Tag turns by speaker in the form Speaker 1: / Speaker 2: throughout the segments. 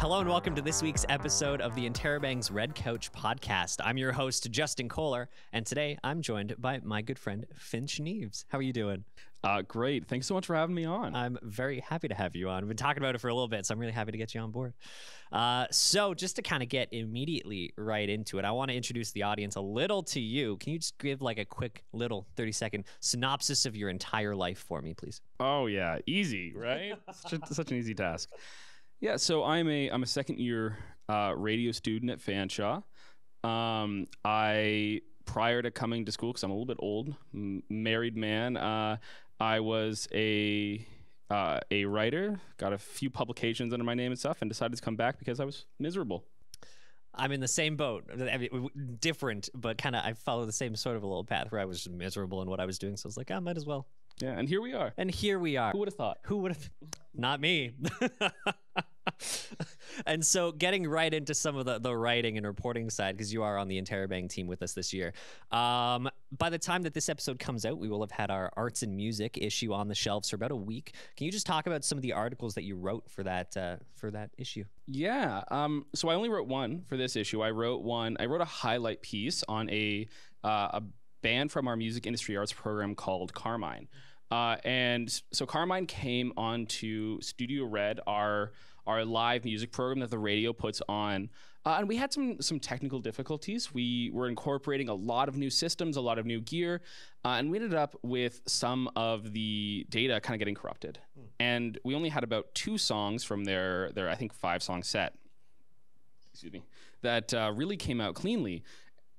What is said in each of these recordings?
Speaker 1: Hello and welcome to this week's episode of the Interrobang's Red Couch podcast. I'm your host, Justin Koehler, and today I'm joined by my good friend, Finch Neves. How are you doing?
Speaker 2: Great. Thanks so much for having me on.
Speaker 1: I'm very happy to have you on. We've been talking about it for a little bit, so I'm really happy to get you on board. So just to kind of get immediately right into it, I want to introduce the audience a little to you. Can you just give like a quick little 30-second synopsis of your entire life for me, please?
Speaker 2: Oh, yeah. Easy, right? such an easy task. Yeah, so I'm a second year radio student at Fanshawe. Prior to coming to school, because I'm a little bit old, married man, I was a writer, got a few publications under my name and stuff, and decided to come back because I was miserable.
Speaker 1: I'm in the same boat, different, but kind of I follow the same sort of a little path where I was miserable in what I was doing, so I was like, I might as well.
Speaker 2: Yeah, and here we are.
Speaker 1: Who
Speaker 2: would have thought?
Speaker 1: Who would have? Not me. And so getting right into some of the writing and reporting side, because you are on the Interrobang team with us this year. By the time that this episode comes out, we will have had our arts and music issue on the shelves for about a week. Can you just talk about some of the articles that you wrote for that issue?
Speaker 2: Yeah. So I only wrote one for this issue. I wrote a highlight piece on a band from our music industry arts program called Carmine. And so Carmine came onto Studio Red, our live music program that the radio puts on. And we had some technical difficulties. We were incorporating a lot of new systems, a lot of new gear, and we ended up with some of the data kind of getting corrupted. And we only had about 2 songs from their I think 5-song set, that really came out cleanly.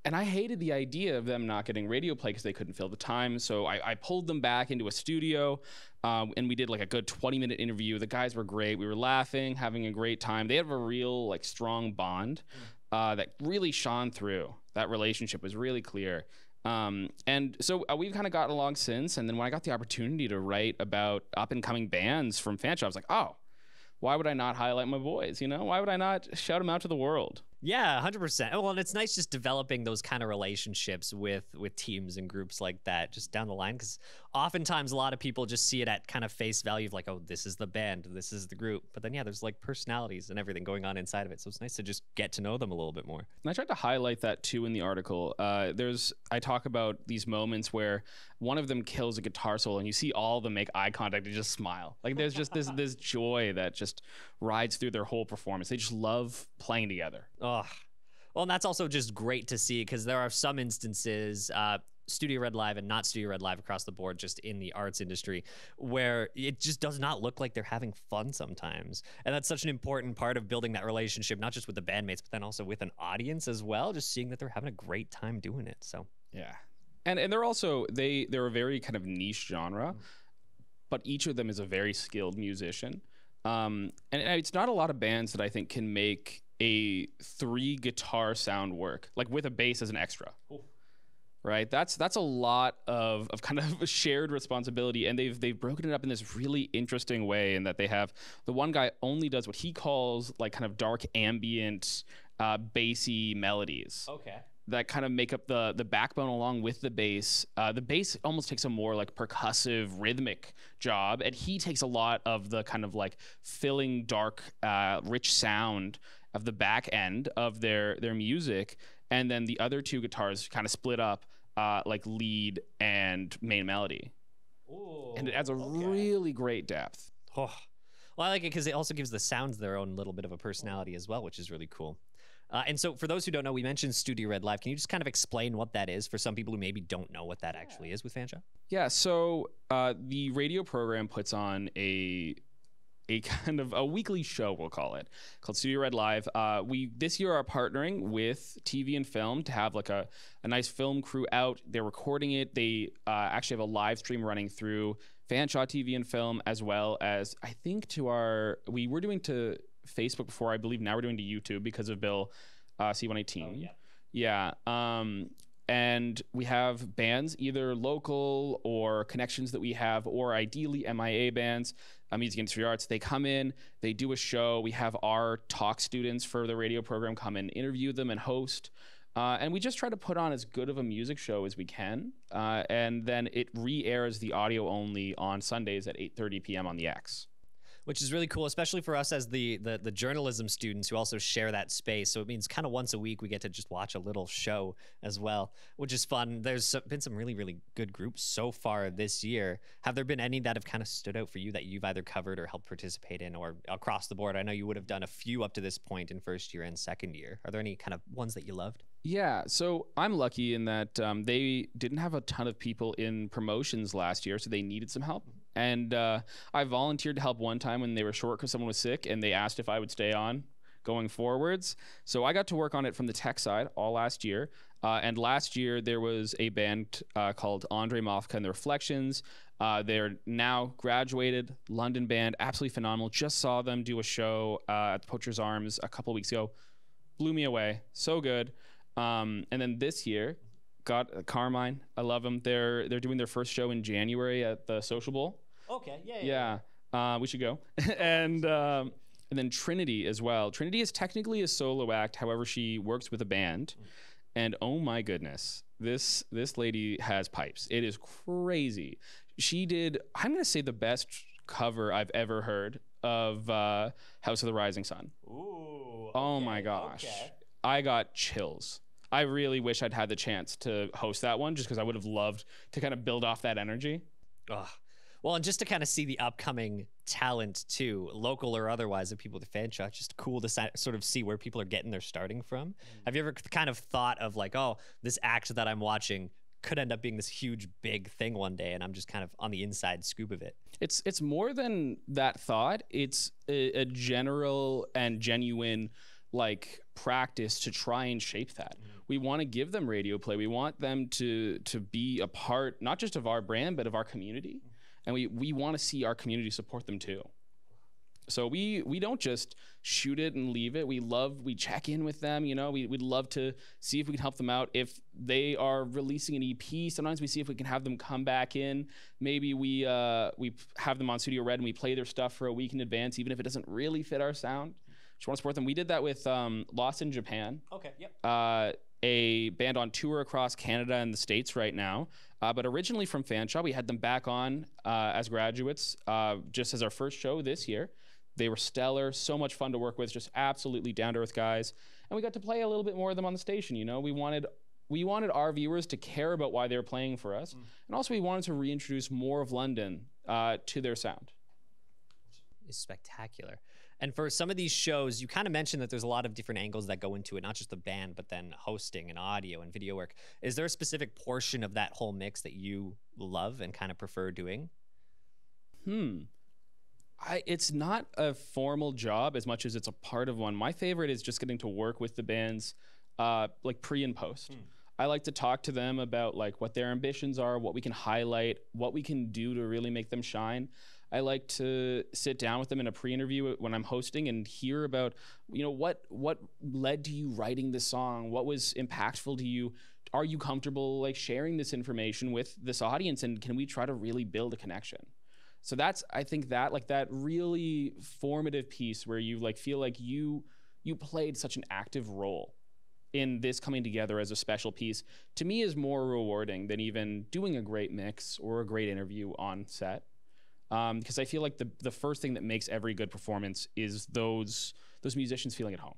Speaker 2: And I hated the idea of them not getting radio play because they couldn't fill the time. So I pulled them back into a studio, and we did like a good 20-minute interview. The guys were great. We were laughing, having a great time. They have a real like strong bond that really shone through. That relationship was really clear. And so we've kind of gotten along since. And then when I got the opportunity to write about up-and-coming bands from Fanshawe, I was like, oh, why would I not highlight my boys? You know, why would I not shout them out to the world?
Speaker 1: Yeah, 100%. Well, and it's nice just developing those kind of relationships with teams and groups like that just down the line, because oftentimes a lot of people just see it at kind of face value of like, oh, this is the band, this is the group. But then, yeah, there's like personalities and everything going on inside of it. So it's nice to just get to know them a little bit more.
Speaker 2: And I tried to highlight that too in the article. I talk about these moments where one of them kills a guitar solo and you see all of them make eye contact and just smile. Like there's just this joy that just rides through their whole performance. They just love playing together.
Speaker 1: Oh, well, and that's also just great to see, because there are some instances, Studio Red Live and not Studio Red Live across the board, just in the arts industry, where it just does not look like they're having fun sometimes. And that's such an important part of building that relationship, not just with the bandmates, but then also with an audience as well, just seeing that they're having a great time doing it. So,
Speaker 2: yeah. And they're also, they're a very kind of niche genre, but each of them is a very skilled musician. And it's not a lot of bands that I think can make a 3-guitar sound work, like with a bass as an extra. Cool. Right? That's a lot of kind of a shared responsibility, and they've broken it up in this really interesting way, in that they have the one guy only does what he calls like kind of dark ambient bassy melodies.
Speaker 1: Okay.
Speaker 2: That kind of make up the backbone along with the bass. The bass almost takes a more like percussive, rhythmic job, and he takes a lot of the kind of like filling, dark, rich sound of the back end of their music. And then the other 2 guitars kind of split up like lead and main melody. Ooh, and it adds a really great depth.
Speaker 1: Oh. Well, I like it because it also gives the sounds their own little bit of a personality as well, which is really cool. And so for those who don't know, we mentioned Studio Red Live. Can you just kind of explain what that is for some people who maybe don't know what that actually is with Fanshawe?
Speaker 2: Yeah, so the radio program puts on a kind of a weekly show, we'll call it, called Studio Red Live. We this year are partnering with TV and film to have like a nice film crew out. They're recording it. They actually have a live stream running through Fanshawe TV and film, as well as I think we were doing to Facebook before. I believe now we're doing to YouTube because of Bill C-118. Oh, yeah. And we have bands, either local or connections that we have, or ideally MIA bands, music industry arts. They come in, they do a show. We have our talk students for the radio program come and interview them and host. And we just try to put on as good of a music show as we can. And then it re-airs the audio only on Sundays at 8:30 p.m. on the X.
Speaker 1: which is really cool, especially for us as the journalism students who also share that space. So it means kind of once a week we get to just watch a little show as well, which is fun. There's been some really, really good groups so far this year. Have there been any that have kind of stood out for you that you've either covered or helped participate in, or across the board? I know you would have done a few up to this point in first year and second year. Are there any kind of ones that you loved?
Speaker 2: Yeah, so I'm lucky in that they didn't have a ton of people in promotions last year, so they needed some help. And I volunteered to help one time when they were short because someone was sick, and they asked if I would stay on going forwards. So I got to work on it from the tech side all last year. And last year, there was a band called Andre Mofka and the Reflections. They're now graduated, London band, absolutely phenomenal. Just saw them do a show at the Poacher's Arms a couple weeks ago. Blew me away. So good. And then this year, got Carmine. I love them. They're doing their first show in January at the Social Bowl.
Speaker 1: Okay, yeah.
Speaker 2: We should go. And then Trinity as well. Trinity is technically a solo act. However, she works with a band. And oh my goodness, this lady has pipes. It is crazy. She did, I'm going to say, the best cover I've ever heard of House of the Rising Sun.
Speaker 1: Ooh.
Speaker 2: Oh my gosh. Okay. I got chills. I really wish I'd had the chance to host that one, just because I would have loved to kind of build off that energy.
Speaker 1: Ugh. Well, and just to kind of see the upcoming talent too, local or otherwise, of people with fan shot, just cool to sort of see where people are getting their starting from. Have you ever kind of thought of like, oh, this act that I'm watching could end up being this huge, big thing one day, and I'm just kind of on the inside scoop of it?
Speaker 2: It's more than that thought. It's a general and genuine like practice to try and shape that. We want to give them radio play. We want them to be a part, not just of our brand, but of our community. And we want to see our community support them too. So we don't just shoot it and leave it. We check in with them. You know, we'd love to see if we can help them out. If they are releasing an EP, sometimes we see if we can have them come back in. Maybe we have them on Studio Red and we play their stuff for a week in advance, even if it doesn't really fit our sound. Just want to support them. We did that with Lost in Japan.
Speaker 1: Okay, yep.
Speaker 2: A band on tour across Canada and the States right now. But originally from Fanshawe, we had them back on as graduates, just as our first show this year. They were stellar, so much fun to work with, just absolutely down-to-earth guys. And we got to play a little bit more of them on the station, you know? We wanted our viewers to care about why they were playing for us. And also we wanted to reintroduce more of London to their sound.
Speaker 1: It's spectacular. And for some of these shows, you kind of mentioned that there's a lot of different angles that go into it, not just the band, but then hosting and audio and video work. Is there a specific portion of that whole mix that you love and kind of prefer doing?
Speaker 2: It's not a formal job as much as it's a part of one. My favorite is just getting to work with the bands like pre and post. I like to talk to them about like what their ambitions are, what we can highlight, what we can do to really make them shine. I like to sit down with them in a pre-interview when I'm hosting and hear about, you know, what led to you writing this song? What was impactful to you? Are you comfortable like sharing this information with this audience? And can we try to really build a connection? So I think that like that really formative piece where you like feel like you played such an active role in this coming together as a special piece, to me is more rewarding than even doing a great mix or a great interview on set. Because I feel like the first thing that makes every good performance is those musicians feeling at home.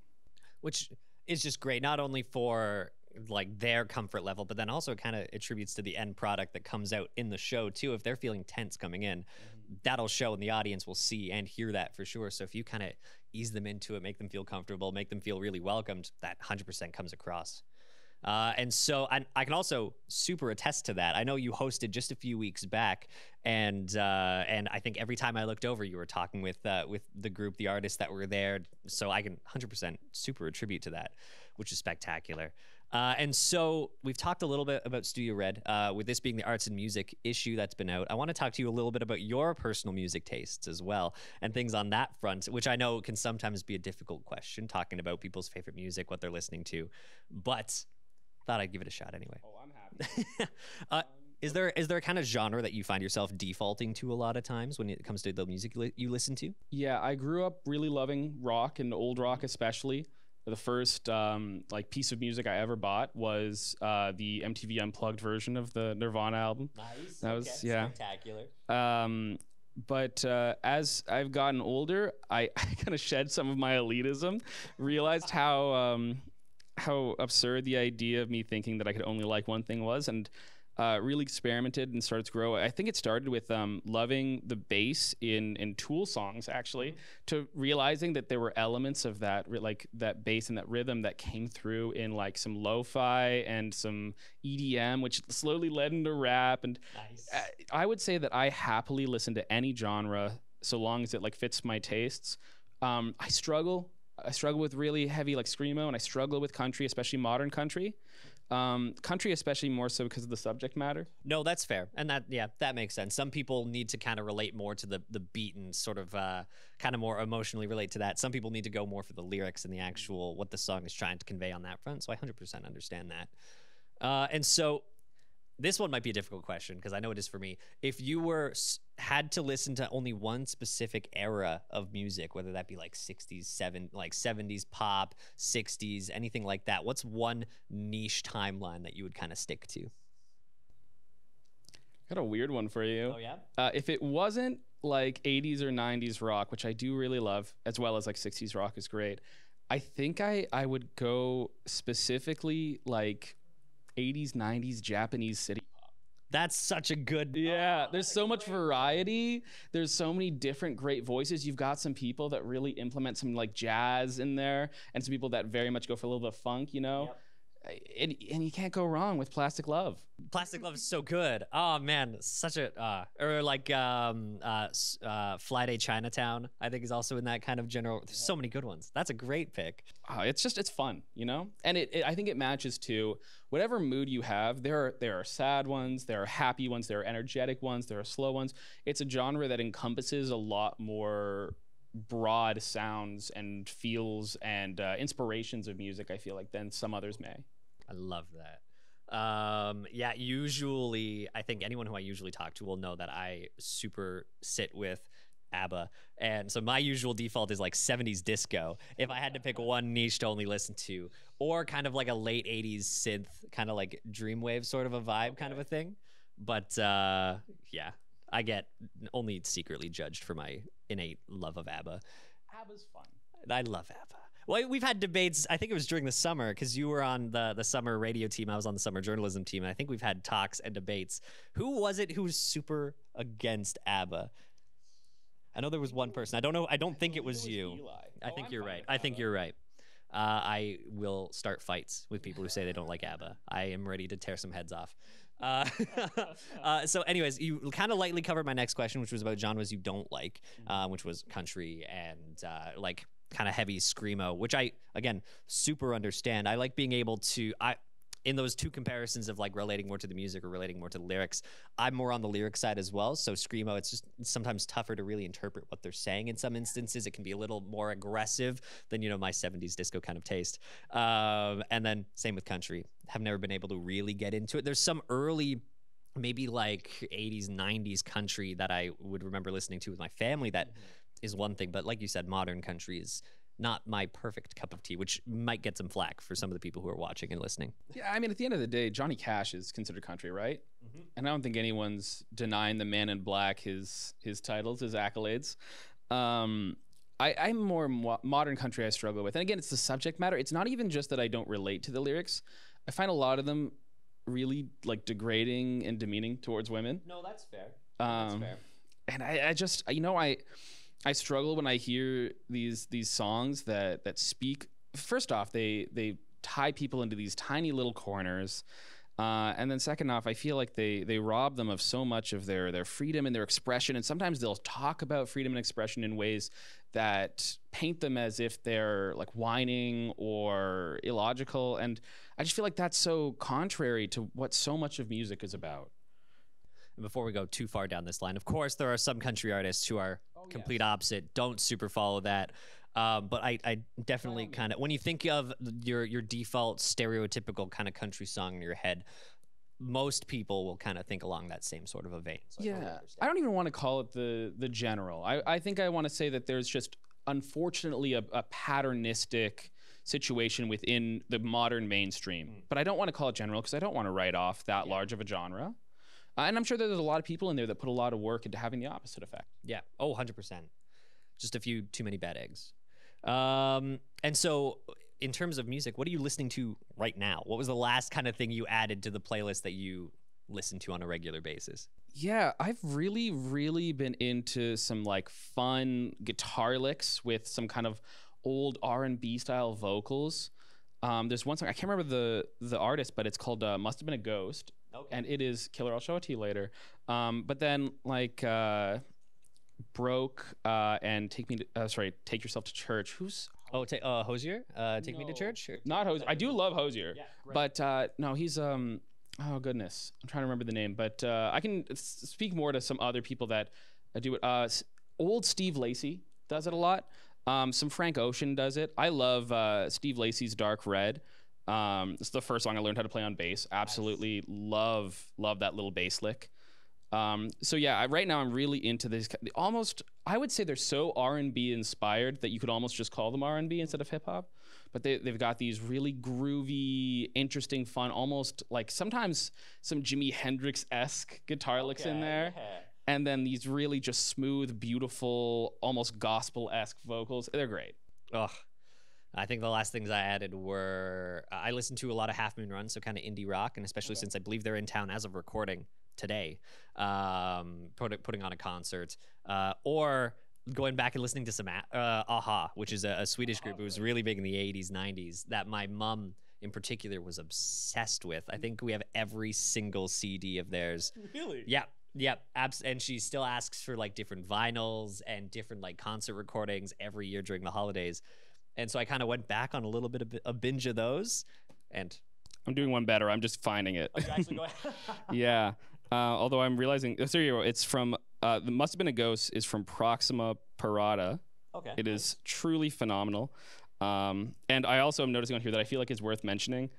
Speaker 1: Which is just great, not only for like their comfort level, but then also kind of attributes to the end product that comes out in the show too. If they're feeling tense coming in, that'll show and the audience will see and hear that for sure. So if you kind of ease them into it, make them feel comfortable, make them feel really welcomed, that 100% comes across. And so I can also super attest to that. I know you hosted just a few weeks back, and I think every time I looked over, you were talking with the group, the artists that were there. So I can 100% super attribute to that, which is spectacular. And so we've talked a little bit about Studio Red, with this being the arts and music issue that's been out. I want to talk to you a little bit about your personal music tastes as well and things on that front, which I know can sometimes be a difficult question, talking about people's favorite music, what they're listening to, but thought I'd give it a shot anyway.
Speaker 2: Oh, I'm happy.
Speaker 1: Is there a kind of genre that you find yourself defaulting to a lot of times when it comes to the music you listen to?
Speaker 2: Yeah, I grew up really loving rock and old rock especially. The first like piece of music I ever bought was the MTV Unplugged version of the Nirvana album.
Speaker 1: Nice.
Speaker 2: That was spectacular. But as I've gotten older, I kind of shed some of my elitism, realized how absurd the idea of me thinking that I could only like one thing was, and really experimented and started to grow. I think it started with loving the bass in Tool songs, actually, to realizing that there were elements of that, like that bass and that rhythm that came through in like some lo-fi and some EDM, which slowly led into rap. And
Speaker 1: Nice.
Speaker 2: I would say that I happily listen to any genre so long as it like fits my tastes. I struggle with really heavy like screamo, and I struggle with country, especially modern country. Country especially more so because of the subject matter.
Speaker 1: No, that's fair. And that makes sense. Some people need to kind of relate more to the beat and sort of kind of more emotionally relate to that. Some people need to go more for the lyrics and the actual what the song is trying to convey on that front. So I 100% understand that. And so this one might be a difficult question because I know it is for me. If you had to listen to only one specific era of music, whether that be like 60s, 70s pop, 60s, anything like that, what's one niche timeline that you would kind of stick to?
Speaker 2: Got a weird one for you.
Speaker 1: Oh, yeah?
Speaker 2: If it wasn't like 80s or 90s rock, which I do really love, as well as like 60s rock is great, I think I would go specifically like 80s, 90s Japanese city pop.
Speaker 1: That's such a good...
Speaker 2: Yeah, there's so much variety. There's so many different great voices. You've got some people that really implement some like jazz in there, and some people that very much go for a little bit of funk, you know?
Speaker 1: Yep.
Speaker 2: And you can't go wrong with Plastic Love.
Speaker 1: Plastic Love is so good. Oh man, such a or like Fly Day Chinatown, I think is also in that kind of general. There's so many good ones. That's a great pick.
Speaker 2: It's fun, you know? And I think it matches to whatever mood you have. There are sad ones, there are happy ones, there are energetic ones, there are slow ones. It's a genre that encompasses a lot more broad sounds and feels and inspirations of music, I feel like, than some others may.
Speaker 1: I love that. Yeah, usually I think anyone who I usually talk to will know that I super sit with ABBA. And so my usual default is like 70s disco if I had to pick one niche to only listen to, or kind of like a late 80s synth, kind of like dreamwave sort of a vibe kind of a thing. But yeah, I get only secretly judged for my innate love of ABBA.
Speaker 2: ABBA's fun.
Speaker 1: I love ABBA. Well, we've had debates. I think it was during the summer because you were on the summer radio team. I was on the summer journalism team. And I think we've had talks and debates. Who was it who was super against ABBA? I know there was one person. I don't know. I don't think it was you.
Speaker 2: Eli.
Speaker 1: I think you're right. I think you're right. I will start fights with people who say they don't like ABBA. I am ready to tear some heads off. So anyways, you kind of lightly covered my next question, which was about genres you don't like, which was country and like kind of heavy screamo, which I, again, super understand. I like being able to, in those two comparisons of like relating more to the music or relating more to the lyrics, I'm more on the lyric side as well. So screamo, it's sometimes tougher to really interpret what they're saying. In some instances, it can be a little more aggressive than, you know, my 70s disco kind of taste. And then same with country. Have never been able to really get into it. There's some early, maybe like 80s, 90s country that I would remember listening to with my family that is one thing. But like you said, modern country is not my perfect cup of tea, which might get some flack for some of the people who are watching and listening.
Speaker 2: Yeah, I mean, at the end of the day, Johnny Cash is considered country, right? And I don't think anyone's denying the Man in Black his titles, his accolades. I'm more modern country I struggle with. And again, it's the subject matter. It's not even just that I don't relate to the lyrics. I find a lot of them really like degrading and demeaning towards women.
Speaker 1: No, that's fair. That's fair.
Speaker 2: And I just, you know, I struggle when I hear these songs that speak. First off, they tie people into these tiny little corners, and then second off, I feel like they rob them of so much of their freedom and their expression. And sometimes they'll talk about freedom and expression in ways that paint them as if they're like whining or illogical. And I just feel like that's so contrary to what so much of music is about.
Speaker 1: And before we go too far down this line, of course, there are some country artists who are complete opposite. Don't super follow that. But I definitely kind of, when you think of your default stereotypical kind of country song in your head, most people will kind of think along that same sort of a vein. So
Speaker 2: yeah, I don't even want to call it the general. I think I want to say that there's just unfortunately a patternistic situation within the modern mainstream. But I don't want to call it general because I don't want to write off that large of a genre. And I'm sure there's a lot of people in there that put a lot of work into having the opposite effect.
Speaker 1: Yeah. Oh, 100%. Just a few too many bad eggs. And so in terms of music, what are you listening to right now? What was the last kind of thing you added to the playlist that you listen to on a regular basis?
Speaker 2: Yeah, I've really, really been into some like fun guitar licks with some kind of old R&B style vocals. There's one song, I can't remember the artist, but it's called Must Have Been a Ghost.
Speaker 1: Okay.
Speaker 2: And it is killer. I'll show it to you later. But then like Broke and Take Yourself to Church. Who's
Speaker 1: Hosier? Take Me to Church?
Speaker 2: not Hosier? I do love Hosier.
Speaker 1: Yeah, great.
Speaker 2: But no, he's oh goodness, I'm trying to remember the name. But I can speak more to some other people that do it. Old Steve Lacy does it a lot. Some Frank Ocean does it. I love Steve Lacy's Dark Red. It's the first song I learned how to play on bass. Absolutely love that little bass lick. So yeah, right now I'm really into this. Almost, I would say they're so R&B inspired that you could almost just call them R&B instead of hip hop. But they've got these really groovy, interesting, fun, almost like sometimes some Jimi Hendrix-esque guitar licks in there. Yeah. And then these really just smooth, beautiful, almost gospel-esque vocals. They're great.
Speaker 1: Ugh. I think the last things I added were I listened to a lot of Half Moon Run, so kind of indie rock, and especially since I believe they're in town as of recording today, putting on a concert, or going back and listening to some Aha, which is a Swedish group who was really big in the 80s, 90s, that my mom in particular was obsessed with. I think we have every single CD of theirs.
Speaker 2: Really?
Speaker 1: Yeah. Yep, and she still asks for like different vinyls and different like concert recordings every year during the holidays. And so I kind of went back on a little bit of a binge of those, and
Speaker 2: I'm doing one better. I'm just finding it.
Speaker 1: Oh, you actually go ahead.
Speaker 2: Yeah. Although I'm realizing, so here you go. It's from the Must Have Been a Ghost is from Proxima Parada.
Speaker 1: Okay.
Speaker 2: It is truly phenomenal. And I also am noticing on here that I feel like it's worth mentioning.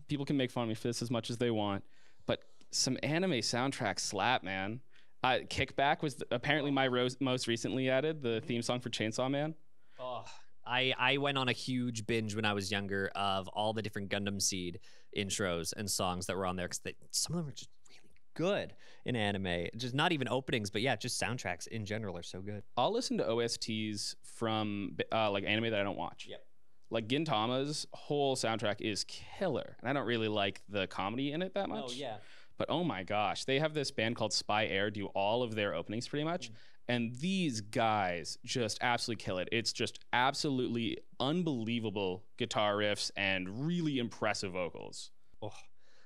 Speaker 2: People can make fun of me for this as much as they want, but some anime soundtracks slap, man. Kickback was apparently my most recently added, the theme song for Chainsaw Man.
Speaker 1: Oh, I went on a huge binge when I was younger of all the different Gundam Seed intros and songs that were on there, because some of them are just really good in anime. Just not even openings, but yeah, just soundtracks in general are so good.
Speaker 2: I'll listen to OSTs from like anime that I don't watch.
Speaker 1: Yep.
Speaker 2: Like Gintama's whole soundtrack is killer, and I don't really like the comedy in it that much.
Speaker 1: Oh yeah.
Speaker 2: But oh my gosh, they have this band called Spy Air do all of their openings pretty much. And these guys just absolutely kill it. It's just absolutely unbelievable guitar riffs and really impressive vocals.
Speaker 1: Oh,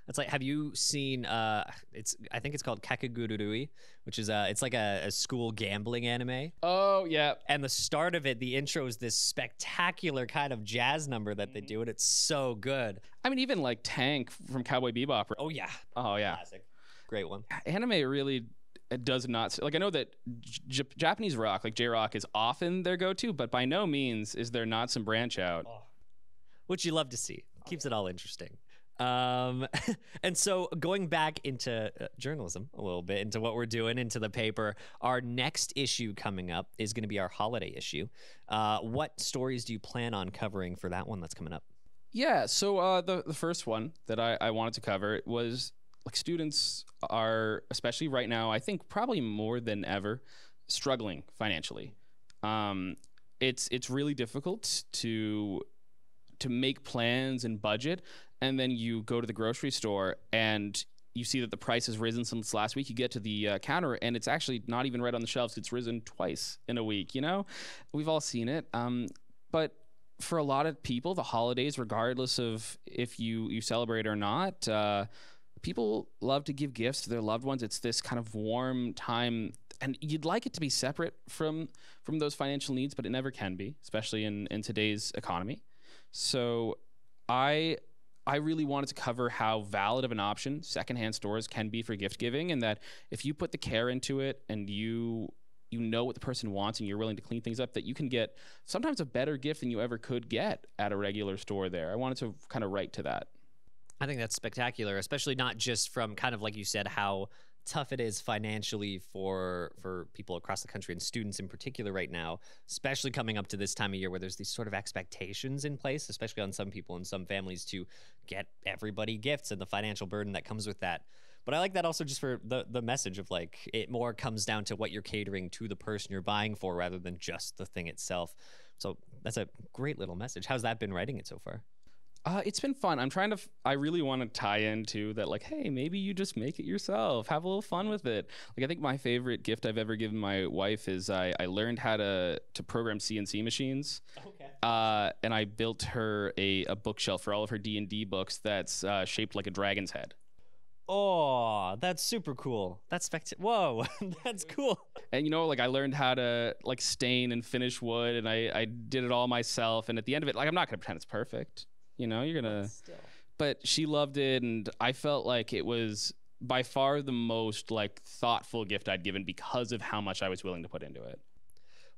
Speaker 1: it's like, have you seen? I think it's called Kakegurui, which is it's like a school gambling anime.
Speaker 2: Oh yeah.
Speaker 1: And the start of it, the intro is this spectacular kind of jazz number that they do, and it's so good.
Speaker 2: I mean, even like Tank from Cowboy Bebop.
Speaker 1: Oh yeah.
Speaker 2: Oh yeah.
Speaker 1: Classic. Great one.
Speaker 2: Anime really. It does not, like, I know that Japanese rock, like J-rock, is often their go-to, but by no means is there not some branch out.
Speaker 1: Oh. Which you love to see. Keeps it all interesting. And so going back into journalism a little bit, into what we're doing, into the paper, our next issue coming up is going to be our holiday issue. What stories do you plan on covering for that one that's coming up?
Speaker 2: Yeah, so the first one that I wanted to cover was, like, students are, especially right now, I think probably more than ever, struggling financially. It's really difficult to make plans and budget, and then you go to the grocery store and you see that the price has risen since last week. You get to the counter and it's actually not even right on the shelves. It's risen twice in a week. You know, we've all seen it. But for a lot of people, the holidays, regardless of if you celebrate or not, people love to give gifts to their loved ones. It's this kind of warm time, and you'd like it to be separate from those financial needs, but it never can be, especially in today's economy. So I really wanted to cover how valid of an option secondhand stores can be for gift giving, and that if you put the care into it and you know what the person wants and you're willing to clean things up, that you can get sometimes a better gift than you ever could get at a regular store there. I wanted to kind of write to that.
Speaker 1: I think that's spectacular, especially not just from kind of, like you said, how tough it is financially for people across the country and students in particular right now, especially coming up to this time of year where there's these sort of expectations in place, especially on some people and some families, to get everybody gifts and the financial burden that comes with that. But I like that also just for the message of like it more comes down to what you're catering to the person you're buying for rather than just the thing itself. So that's a great little message. How's that been writing it so far?
Speaker 2: It's been fun. I'm trying to. I really want to tie into that. Like, hey, maybe you just make it yourself. Have a little fun with it. Like, I think my favorite gift I've ever given my wife is I learned how to program CNC machines. Okay. And I built her a bookshelf for all of her D&D books that's shaped like a dragon's head.
Speaker 1: Oh, that's super cool. That's Whoa, that's cool.
Speaker 2: And you know, like I learned how to like stain and finish wood, and I did it all myself. And at the end of it, like I'm not gonna pretend it's perfect. You know, you're gonna. But she loved it, and I felt like it was by far the most like thoughtful gift I'd given because of how much I was willing to put into it.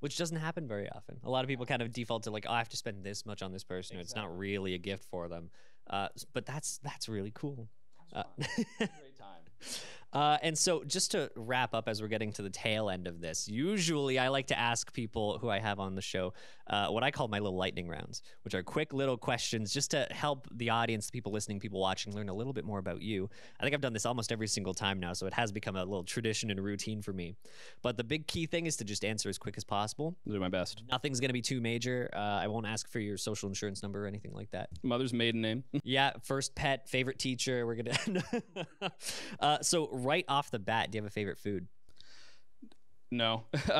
Speaker 1: Which doesn't happen very often. A lot of people kind of default to like, oh, I have to spend this much on this person. Exactly. It's not really a gift for them. But that's really cool. Great time. And so just to wrap up as we're getting to the tail end of this, usually I like to ask people who I have on the show what I call my little lightning rounds, which are quick little questions just to help the audience, the people listening, people watching, learn a little bit more about you. I think I've done this almost every single time now, so it has become a little tradition and routine for me. But the big key thing is to just answer as quick as possible.
Speaker 2: I'll do my best.
Speaker 1: Nothing's going to be too major. I won't ask for your social insurance number or anything like that.
Speaker 2: Mother's maiden name. Yeah,
Speaker 1: first pet, favorite teacher. We're going to... So right off the bat, do you have a favorite food?
Speaker 2: No. If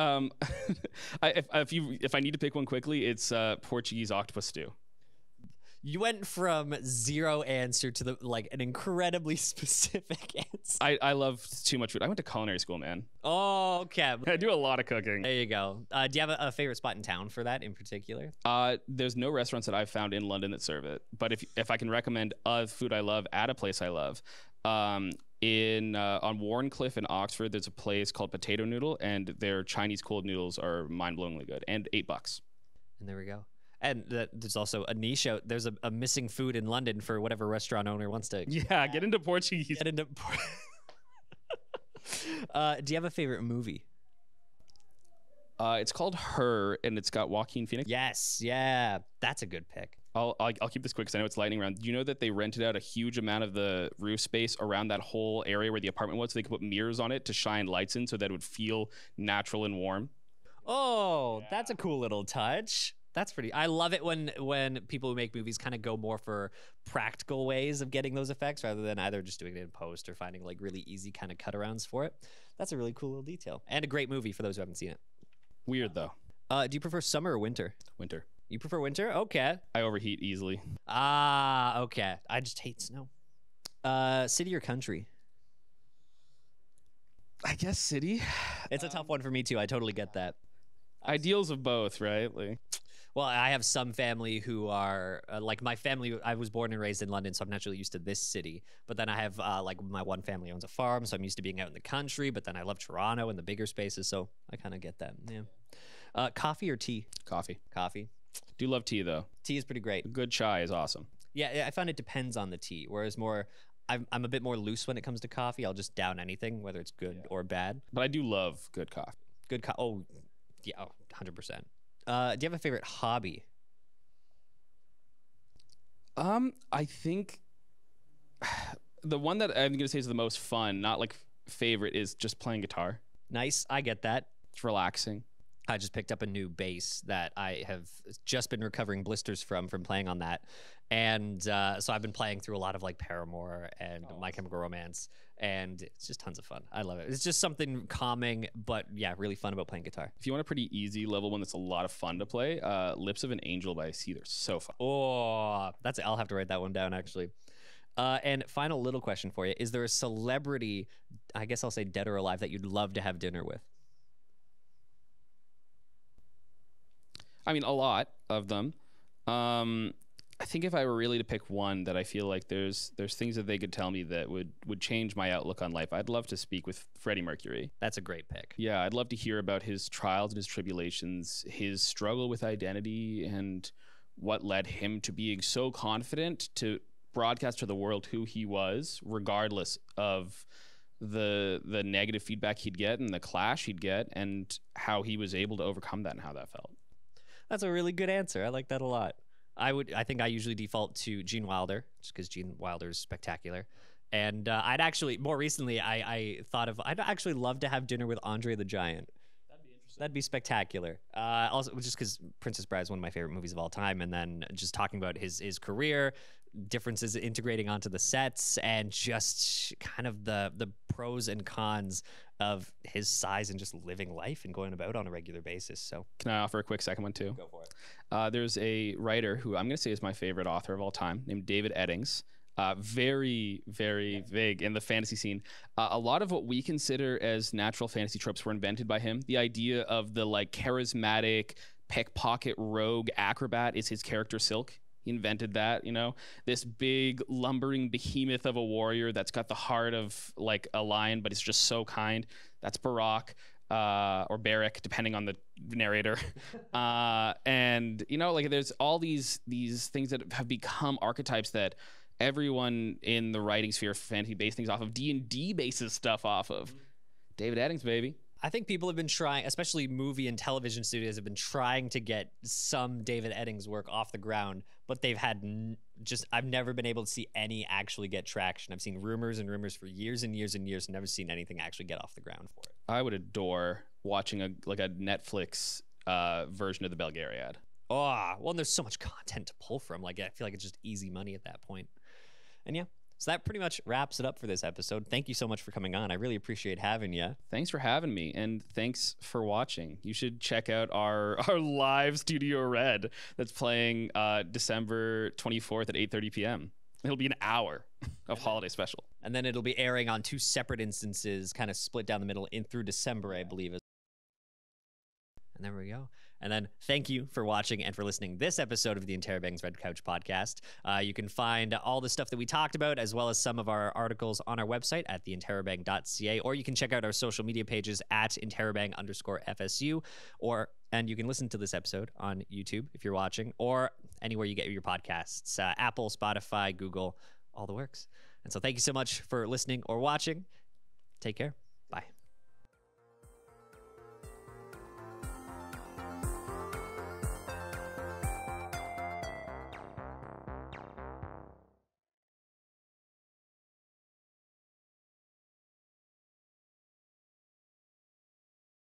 Speaker 2: I need to pick one quickly, it's Portuguese octopus stew.
Speaker 1: You went from zero answer to an incredibly specific answer.
Speaker 2: I love too much food. I went to culinary school, man.
Speaker 1: Oh, okay.
Speaker 2: I do a lot of cooking.
Speaker 1: There you go. Do you have a favorite spot in town for that in particular?
Speaker 2: There's no restaurants that I've found in London that serve it. But if I can recommend a food I love at a place I love, on Warncliffe in Oxford, there's a place called Potato Noodle, and their Chinese cold noodles are mind-blowingly good, and $8.
Speaker 1: And there we go. And there's also a niche out. There's a missing food in London for whatever restaurant owner wants to.
Speaker 2: Yeah, get into Portuguese.
Speaker 1: Do you have a favorite movie?
Speaker 2: It's called Her, and it's got Joaquin Phoenix.
Speaker 1: Yes, yeah, that's a good pick.
Speaker 2: I'll keep this quick because I know it's lightning round. Do you know that they rented out a huge amount of the roof space around that whole area where the apartment was, so they could put mirrors on it to shine lights in, so that it would feel natural and warm?
Speaker 1: Oh, yeah. That's a cool little touch. That's pretty. I love it when people who make movies kind of go more for practical ways of getting those effects rather than either just doing it in post or finding like really easy kind of cut-arounds for it. That's a really cool little detail and a great movie for those who haven't seen it.
Speaker 2: Weird though.
Speaker 1: Do you prefer summer or winter?
Speaker 2: Winter.
Speaker 1: You prefer winter? Okay.
Speaker 2: I overheat easily.
Speaker 1: Ah, okay. I just hate snow. City or country?
Speaker 2: I guess city.
Speaker 1: It's a tough one for me too. I totally get that.
Speaker 2: Ideals of both, right?
Speaker 1: Well, I have some family who are like my family. I was born and raised in London, so I'm naturally used to this city. But then I have like my one family owns a farm, so I'm used to being out in the country. But then I love Toronto and the bigger spaces, so I kind of get that. Yeah. Coffee or tea?
Speaker 2: Coffee.
Speaker 1: Coffee.
Speaker 2: Do love tea though.
Speaker 1: Tea is pretty great.
Speaker 2: Good chai is awesome.
Speaker 1: Yeah, I find it depends on the tea. Whereas I'm a bit more loose when it comes to coffee. I'll just down anything, whether it's good or bad.
Speaker 2: But I do love good coffee.
Speaker 1: Good coffee. Oh, yeah, 100%. Do you have a favorite hobby?
Speaker 2: I think the one that I'm going to say is the most fun, not like favorite, is just playing guitar.
Speaker 1: Nice. I get that.
Speaker 2: It's relaxing.
Speaker 1: I just picked up a new bass that I have just been recovering blisters from playing on that. And so I've been playing through a lot of like Paramore and My Chemical Romance, and it's just tons of fun. I love it. It's just something calming, but yeah, really fun about playing guitar.
Speaker 2: If you want a pretty easy level one that's a lot of fun to play, Lips of an Angel by Seether. So fun.
Speaker 1: Oh, I'll have to write that one down actually. And final little question for you. Is there a celebrity, I guess I'll say dead or alive, that you'd love to have dinner with?
Speaker 2: I mean, a lot of them. I think if I were really to pick one that I feel like there's things that they could tell me that would change my outlook on life, I'd love to speak with Freddie Mercury.
Speaker 1: That's a great pick.
Speaker 2: Yeah, I'd love to hear about his trials and his tribulations, his struggle with identity, and what led him to being so confident to broadcast to the world who he was, regardless of the negative feedback he'd get and the clash he'd get, and how he was able to overcome that and how that felt.
Speaker 1: That's a really good answer. I like that a lot. I think I usually default to Gene Wilder, just because Gene Wilder is spectacular. And I'd actually, more recently, I thought of, I'd actually love to have dinner with Andre the Giant. That'd be spectacular. Also, just because Princess Bride is one of my favorite movies of all time, and then just talking about his career, differences integrating onto the sets, and just kind of the pros and cons of his size and just living life and going about on a regular basis. So,
Speaker 2: Can I offer a quick second one too?
Speaker 1: go for it.
Speaker 2: There's a writer who I'm going to say is my favorite author of all time, named David Eddings. Very, very big in the fantasy scene. A lot of what we consider as natural fantasy tropes were invented by him. The idea of the like charismatic pickpocket rogue acrobat is his character Silk. He invented that, you know, this big lumbering behemoth of a warrior that's got the heart of like a lion, but it's just so kind. That's Barack. Or Barrack, depending on the narrator. And, you know, like there's all these things that have become archetypes that everyone in the writing sphere of fantasy base things off of. D&D bases stuff off of. David Eddings, baby.
Speaker 1: I think people have been trying, especially movie and television studios, have been trying to get some David Eddings work off the ground, but they've had I've never been able to see any actually get traction. I've seen rumors and rumors for years and years and years, and never seen anything actually get off the ground for it.
Speaker 2: I would adore watching a Netflix version of the Belgariad.
Speaker 1: Oh, well, and there's so much content to pull from. Like, I feel like it's just easy money at that point. And yeah, so that pretty much wraps it up for this episode. Thank you so much for coming on. I really appreciate having you.
Speaker 2: Thanks for having me, and thanks for watching. You should check out our live Studio Red that's playing December 24th at 8:30 p.m. It'll be an hour of holiday special.
Speaker 1: And then it'll be airing on 2 separate instances, kind of split down the middle in through December, I believe. And there we go. And then thank you for watching and for listening this episode of the Interrobang's Red Couch podcast. You can find all the stuff that we talked about, as well as some of our articles on our website at theinterrobang.ca, or you can check out our social media pages at interrobang_FSU, and you can listen to this episode on YouTube if you're watching, or anywhere you get your podcasts, Apple, Spotify, Google, all the works. And so thank you so much for listening or watching. Take care.